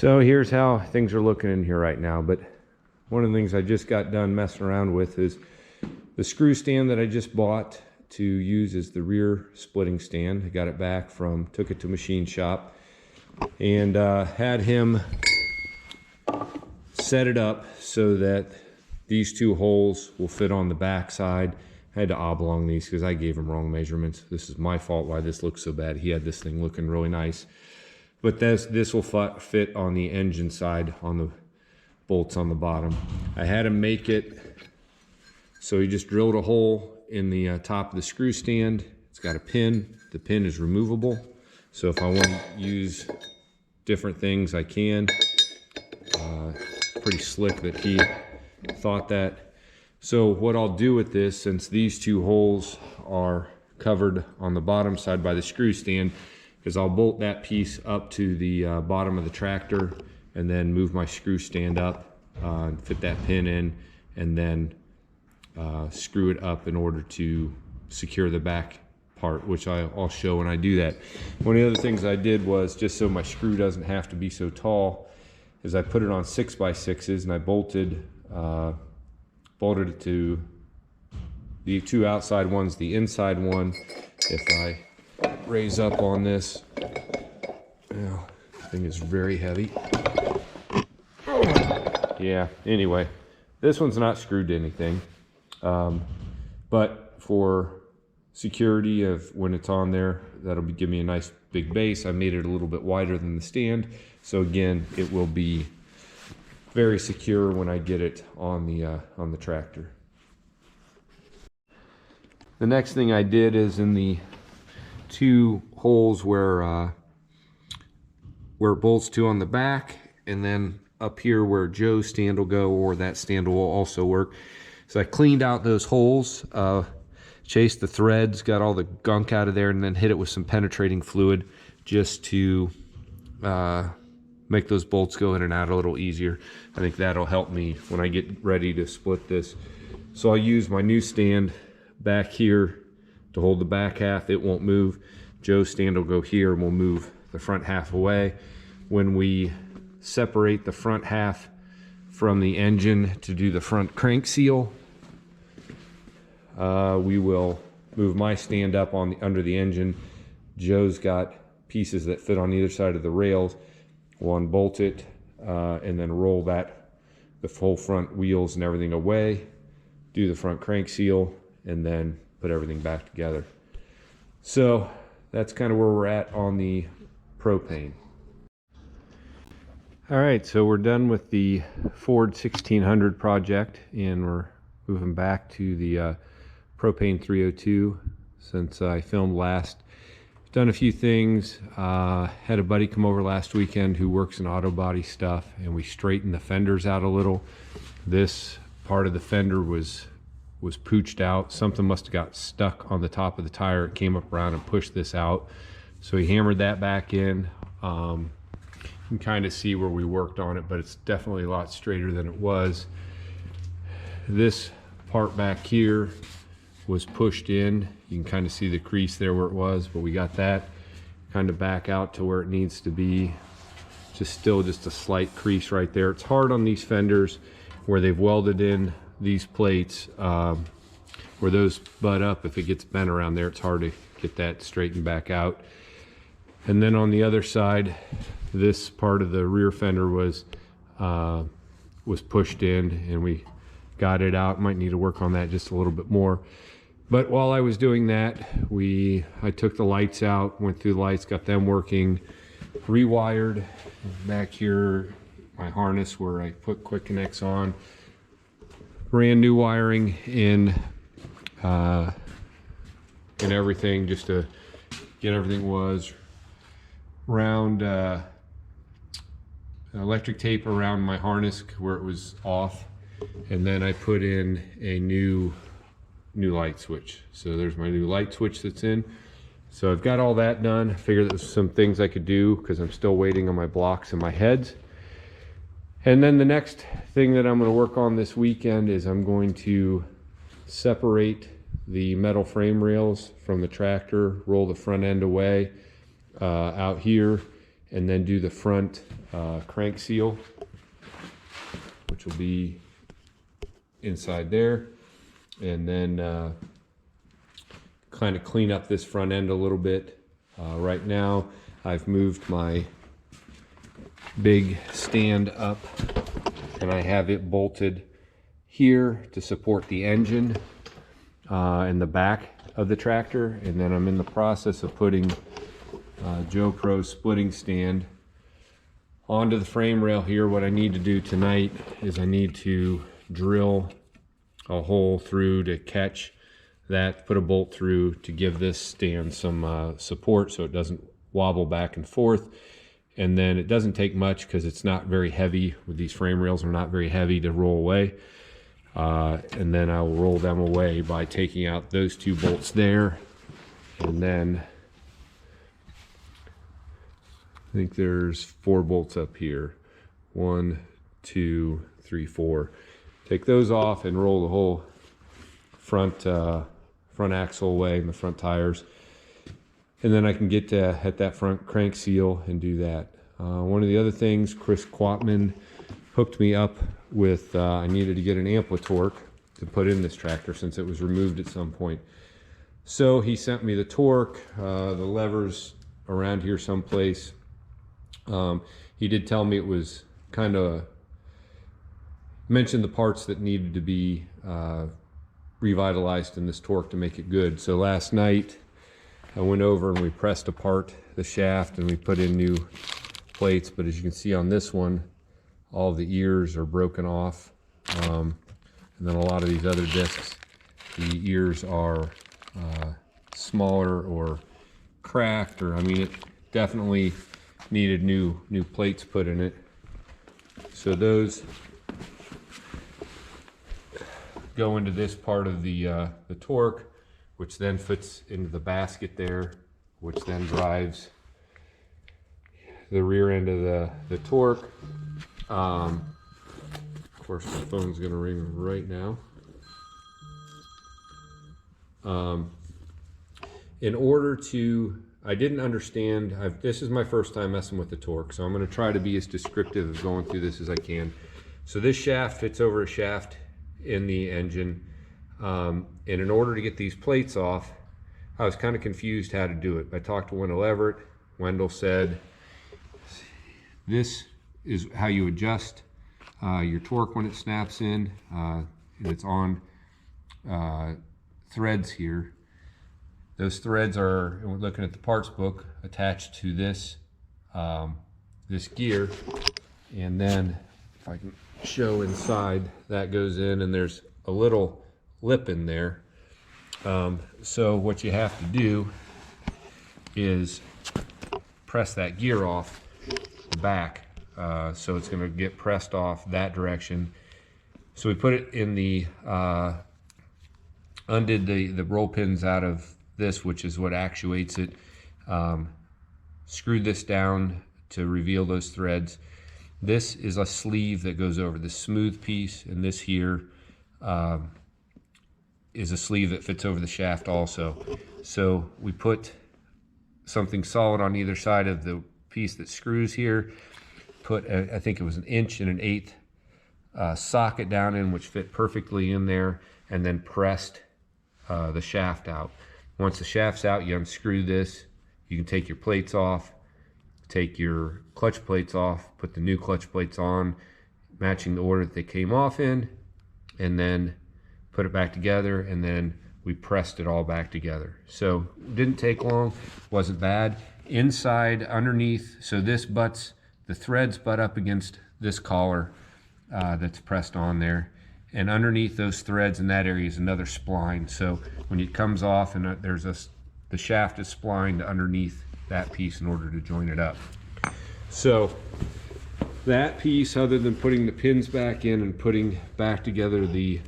So here's how things are looking in here right now. But one of the things I just got done messing around with is the screw stand that I just bought to use as the rear splitting stand. I got it back from, took it to machine shop and had him set it up so that these two holes will fit on the back side. I had to oblong these because I gave him wrong measurements. This is my fault why this looks so bad. He had this thing looking really nice. But this will fit on the engine side on the bolts on the bottom. I had him make it so he just drilled a hole in the top of the screw stand. It's got a pin. The pin is removable. So if I want to use different things, I can. Pretty slick that he thought that. So what I'll do with this, since these two holes are covered on the bottom side by the screw stand, is I'll bolt that piece up to the bottom of the tractor and then move my screw stand up and fit that pin in, and then screw it up in order to secure the back part, which I'll show when I do that. One of the other things I did was, just so my screw doesn't have to be so tall, is I put it on 6x6s and I bolted it to the two outside ones, the inside one. If I raise up on this, oh, the thing is very heavy. Yeah, anyway, this one's not screwed to anything, but for security of when it's on there, that'll give me a nice big base. I made it a little bit wider than the stand, so again, it will be very secure when I get it on the tractor. The next thing I did is in the two holes where it bolts to on the back, and then up here where Joe's stand will go, or that stand will also work. So I cleaned out those holes, chased the threads, got all the gunk out of there, and then hit it with some penetrating fluid just to make those bolts go in and out a little easier. I think that'll help me when I get ready to split this. So I'll use my new stand back here to hold the back half. It won't move. Joe's stand will go here and we'll move the front half away. When we separate the front half from the engine to do the front crank seal, we will move my stand up under the engine. Joe's got pieces that fit on either side of the rails. We'll unbolt it and then roll the whole front wheels and everything away, do the front crank seal, and then put everything back together. So that's kind of where we're at on the propane. All right, so we're done with the Ford 1600 project, and we're moving back to the Propane 302 since I filmed last. Done a few things. Had a buddy come over last weekend who works in auto body stuff, and we straightened the fenders out a little. This part of the fender was pooched out. Something must have got stuck on the top of the tire. It came up around and pushed this out. So he hammered that back in. You can kind of see where we worked on it, but it's definitely a lot straighter than it was. This part back here was pushed in. You can kind of see the crease there where it was, but we got that kind of back out to where it needs to be. Just a slight crease right there. It's hard on these fenders where they've welded in these plates, where those butt up. If it gets bent around there, it's hard to get that straightened back out. And then on the other side, this part of the rear fender was pushed in, and we got it out. Might need to work on that just a little bit more. But while I was doing that, I took the lights out, went through the lights, got them working, rewired back here my harness where I put quick connects on, ran new wiring in and everything, just to get everything was round electric tape around my harness where it was off, and then I put in a new light switch. So there's my new light switch that's in. So I've got all that done. I figured there's some things I could do because I'm still waiting on my blocks and my heads. And then the next thing that I'm going to work on this weekend is I'm going to separate the metal frame rails from the tractor, roll the front end away out here, and then do the front crank seal, which will be inside there, and then kind of clean up this front end a little bit. Right now I've moved my big stand up and I have it bolted here to support the engine in the back of the tractor, and then I'm in the process of putting Joe Pro's splitting stand onto the frame rail here. What I need to do tonight is I need to drill a hole through to catch that, put a bolt through to give this stand some support so it doesn't wobble back and forth. And then it doesn't take much because it's not very heavy. With these frame rails, are not very heavy to roll away. And then I'll roll them away by taking out those two bolts there. And then I think there's 4 bolts up here. 1, 2, 3, 4. Take those off and roll the whole front axle away and the front tires. And then I can get at that front crank seal and do that. One of the other things, Chris Quatman hooked me up with, I needed to get an Amplitorque to put in this tractor since it was removed at some point. So he sent me the torque, the levers around here someplace. He did tell me it was kind of, mentioned the parts that needed to be revitalized in this torque to make it good. So last night I went over and we pressed apart the shaft and we put in new plates, but as you can see on this one, all the ears are broken off. And then a lot of these other discs, the ears are smaller or cracked, or I mean, it definitely needed new plates put in it. So those go into this part of the torque, which then fits into the basket there, which then drives the rear end of the torque. Of course, my phone's gonna ring right now. In order to, I didn't understand, this is my first time messing with the torque, so I'm gonna try to be as descriptive of going through this as I can. So this shaft fits over a shaft in the engine. And in order to get these plates off, I was kind of confused how to do it. I talked to Wendell Everett. Wendell said, this is how you adjust your torque when it snaps in. And it's on threads here. Those threads are, and we're looking at the parts book, attached to this, this gear. And then if I can show inside, that goes in and there's a little lip in there. So what you have to do is press that gear off the back. So it's going to get pressed off that direction. So we put it in the, undid the roll pins out of this, which is what actuates it. Screwed this down to reveal those threads. This is a sleeve that goes over the smooth piece, and this here is a sleeve that fits over the shaft also. So we put something solid on either side of the piece that screws here, put I think it was 1 1/8 socket down in, which fit perfectly in there, and then pressed the shaft out. Once the shaft's out, you unscrew this. You can take your plates off, take your clutch plates off, put the new clutch plates on, matching the order that they came off in, and then put it back together, and then we pressed it all back together. So it didn't take long, wasn't bad. Inside, underneath, so this butts, the threads butt up against this collar that's pressed on there. And underneath those threads in that area is another spline. So when it comes off, and there's the shaft is splined underneath that piece in order to join it up. So that piece, other than putting the pins back in and putting back together the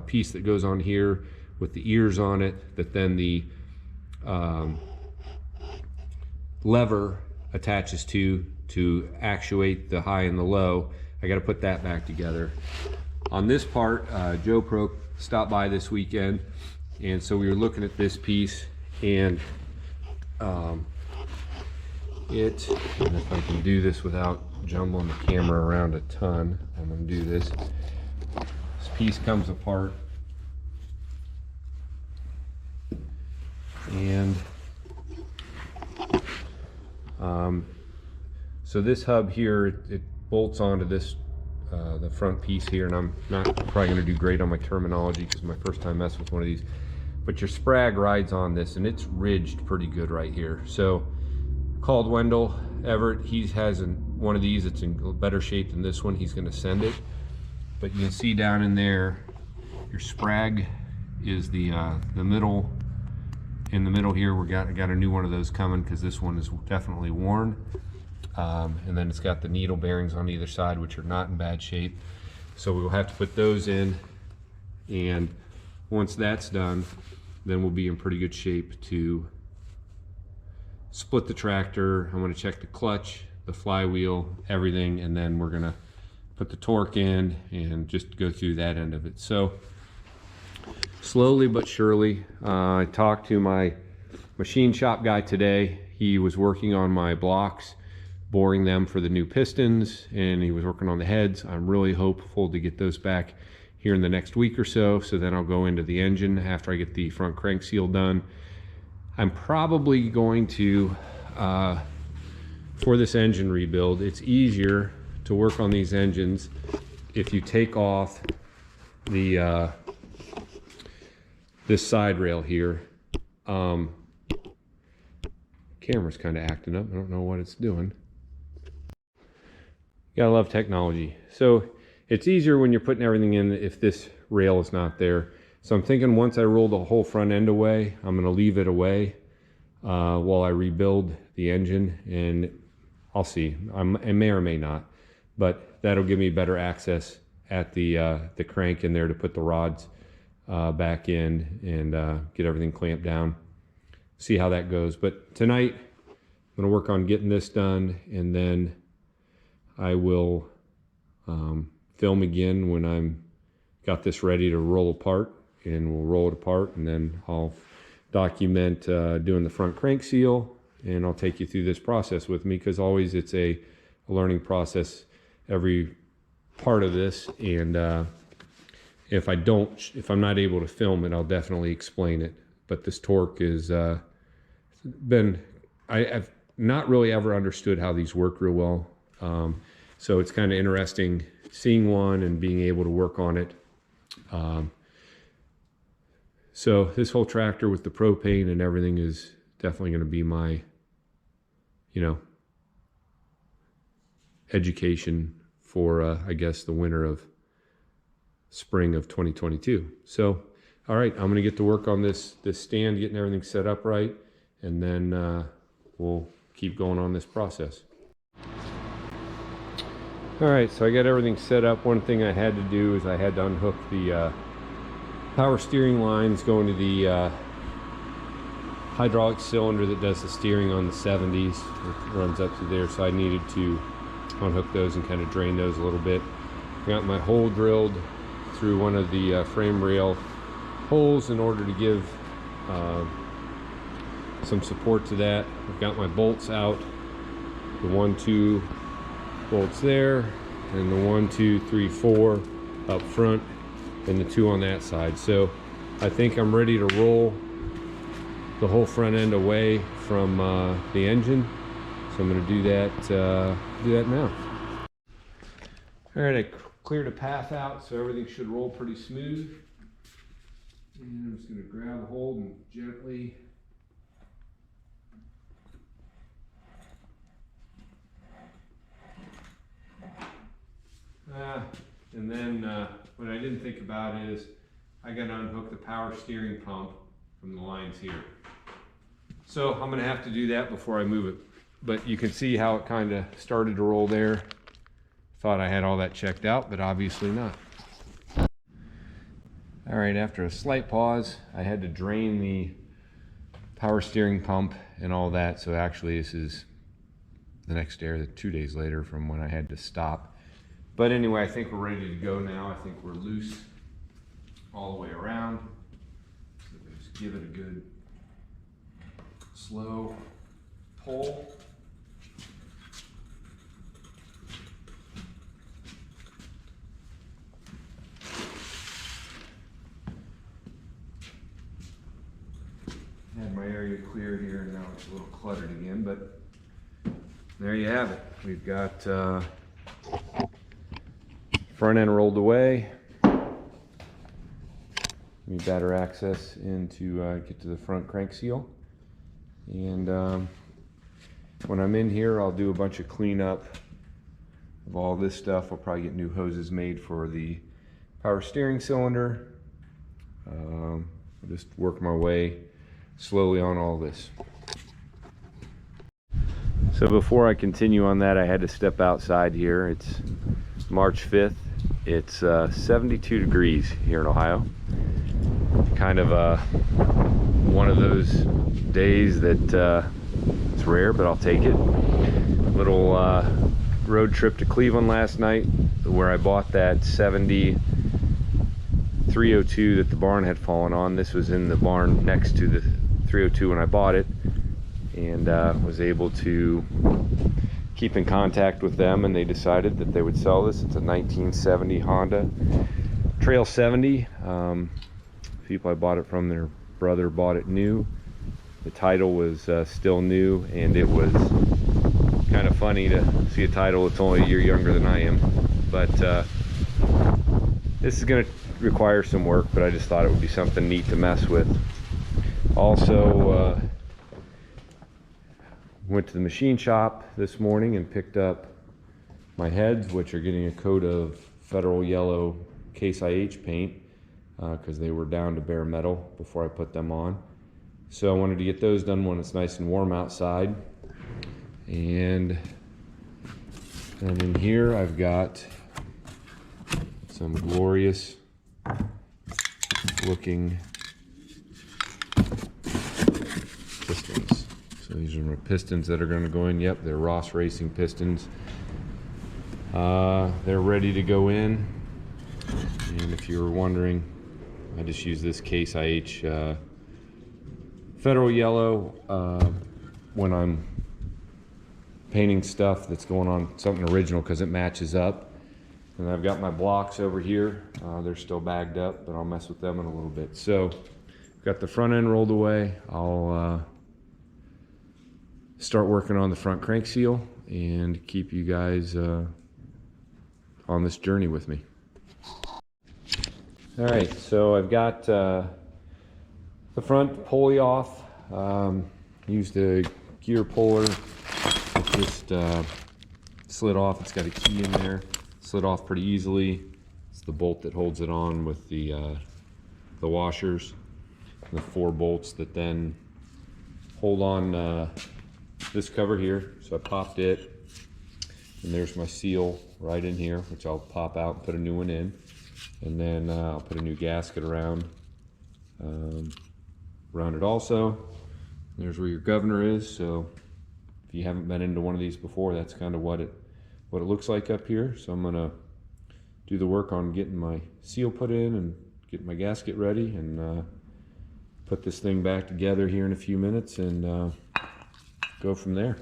piece that goes on here with the ears on it, that then the lever attaches to actuate the high and the low, I got to put that back together. On this part, Joe Pro stopped by this weekend, and so we were looking at this piece, and it, and if I can do this without jumbling the camera around a ton, I'm going to do this. This piece comes apart, and so this hub here, it bolts onto this the front piece here, and I'm not probably going to do great on my terminology because it's my first time messing with one of these, but your sprag rides on this, and it's ridged pretty good right here. So called Wendell Everett, he has one of these that's in better shape than this one. He's going to send it, but you can see down in there, your sprag is the middle. In the middle here, I got a new one of those coming because this one is definitely worn. And then it's got the needle bearings on either side, which are not in bad shape. So we'll have to put those in, and once that's done, then we'll be in pretty good shape to split the tractor. I'm going to check the clutch, the flywheel, everything, and then we're going to put the torque in and just go through that end of it. So slowly but surely, I talked to my machine shop guy today. He was working on my blocks, boring them for the new pistons, and he was working on the heads. I'm really hopeful to get those back here in the next week or so. So then I'll go into the engine after I get the front crank seal done. I'm probably going to, for this engine rebuild, it's easier to work on these engines if you take off the this side rail here. Camera's kind of acting up. I don't know what it's doing. You gotta love technology. So it's easier when you're putting everything in if this rail is not there. So I'm thinking once I roll the whole front end away, I'm gonna leave it away while I rebuild the engine, and I'll see. I may or may not, but that'll give me better access at the crank in there to put the rods back in and get everything clamped down. See how that goes. But tonight I'm gonna work on getting this done, and then I will film again when I'm got this ready to roll apart, and we'll roll it apart, and then I'll document doing the front crank seal, and I'll take you through this process with me, because always it's a learning process, every part of this. And if I'm not able to film it, I'll definitely explain it. But this torque is I've not really ever understood how these work real well. So it's kind of interesting seeing one and being able to work on it. So this whole tractor with the propane and everything is definitely going to be my, education for, I guess, the winter of spring of 2022. So, all right, I'm going to get to work on this stand, getting everything set up right, and then we'll keep going on this process. All right, so I got everything set up. One thing I had to do is I had to unhook the power steering lines going to the hydraulic cylinder that does the steering on the 70s. It runs up to there, so I needed to unhook those and kind of drain those a little bit. Got my hole drilled through one of the frame rail holes in order to give some support to that. I've got my bolts out, the 1-2 bolts there, and the 1, 2, 3, 4 up front, and the 2 on that side. So I think I'm ready to roll the whole front end away from the engine. So I'm going to do that now. All right, I cleared a path out, so everything should roll pretty smooth. And I'm just going to grab a hold and gently and then what I didn't think about is I got to unhook the power steering pump from the lines here. So I'm going to have to do that before I move it. But you can see how it kind of started to roll there. Thought I had all that checked out, but obviously not. All right, after a slight pause, I had to drain the power steering pump and all that. So actually this is the next day, 2 days later from when I had to stop. But anyway, I think we're ready to go now. I think we're loose all the way around. So just give it a good slow pull. my area cleared here, and now it's a little cluttered again, but there you have it. We've got front end rolled away. Need better access in to get to the front crank seal. And when I'm in here, I'll do a bunch of cleanup of all this stuff. I'll probably get new hoses made for the power steering cylinder. I'll just work my way slowly on all this. So before I continue on that, I had to step outside here. It's March 5th. It's 72 degrees here in Ohio. Kind of one of those days that it's rare, but I'll take it. Little road trip to Cleveland last night, where I bought that 70 302 that the barn had fallen on. This was in the barn next to the 302 when I bought it, and was able to keep in contact with them, and they decided that they would sell this. It's a 1970 Honda Trail 70. People I bought it from, their brother bought it new. The title was still new, and it was kind of funny to see a title that's only a year younger than I am. But this is going to require some work, but I just thought it would be something neat to mess with. Also, went to the machine shop this morning and picked up my heads, which are getting a coat of Federal Yellow Case IH paint, because they were down to bare metal before I put them on. So I wanted to get those done when it's nice and warm outside. And then in here I've got some glorious looking pistons. So these are my pistons that are going to go in. Yep, they're Ross Racing pistons. They're ready to go in. And if you were wondering, I just use this Case IH Federal Yellow when I'm painting stuff that's going on something original, because it matches up. And I've got my blocks over here. They're still bagged up, but I'll mess with them in a little bit. So got the front end rolled away. I'll start working on the front crank seal and keep you guys on this journey with me. All right, so I've got the front pulley off. Used a gear puller. It just slid off. It's got a key in there. Slid off pretty easily. It's the bolt that holds it on with the washers. And the 4 bolts that then hold on this cover here. So I popped it, and there's my seal right in here, which I'll pop out and put a new one in. And then I'll put a new gasket around it also. There's where your governor is. So if you haven't been into one of these before, that's kind of what it looks like up here. So I'm gonna do the work on getting my seal put in and getting my gasket ready, and put this thing back together here in a few minutes, and go from there.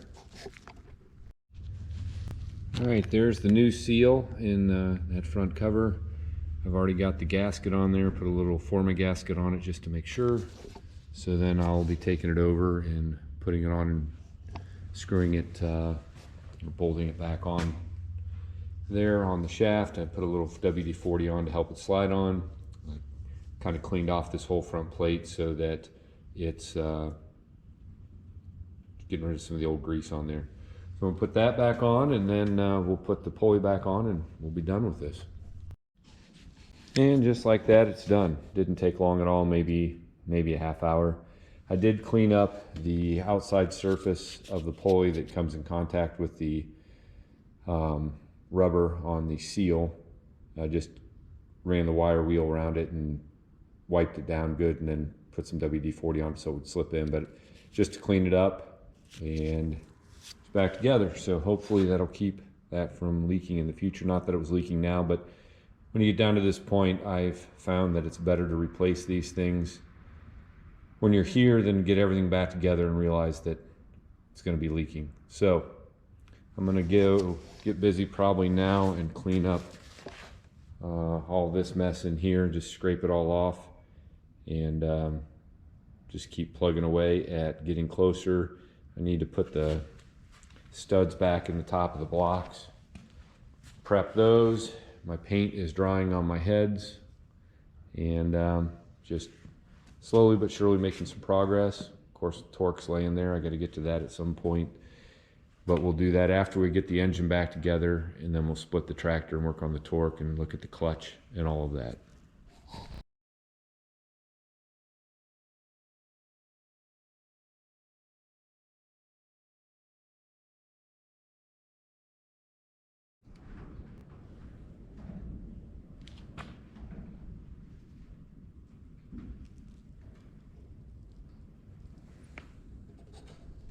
All right, there's the new seal in that front cover. I've already got the gasket on there, put a little Forma gasket on it just to make sure. So then I'll be taking it over and putting it on and screwing it, bolting it back on there on the shaft. I put a little WD-40 on to help it slide on. I kind of cleaned off this whole front plate so that it's getting rid of some of the old grease on there. So we'll put that back on, and then we'll put the pulley back on, and we'll be done with this. And just like that, it's done. Didn't take long at all, maybe a half hour. I did clean up the outside surface of the pulley that comes in contact with the rubber on the seal. I just ran the wire wheel around it and wiped it down good, and then put some WD-40 on it so it would slip in. But just to clean it up, and it's back together. So hopefully that'll keep that from leaking in the future. Not that it was leaking now, but when you get down to this point, I've found that it's better to replace these things when you're here than get everything back together and realize that it's going to be leaking. So I'm going to go get busy probably now and clean up all this mess in here, just scrape it all off, and just keep plugging away at getting closer. I need to put the studs back in the top of the blocks, prep those. My paint is drying on my heads, and just slowly but surely making some progress. Of course, the torque's laying there. I got to get to that at some point, but we'll do that after we get the engine back together, and then we'll split the tractor and work on the torque and look at the clutch and all of that.